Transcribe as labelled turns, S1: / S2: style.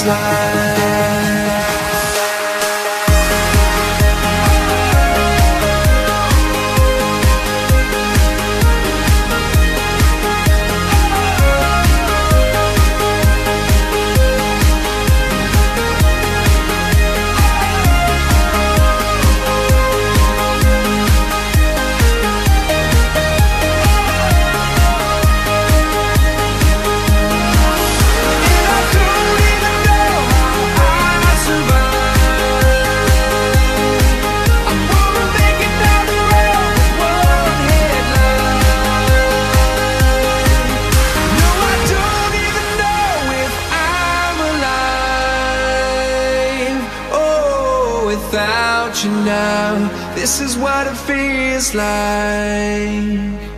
S1: feels like. Without you now, this is what it feels like.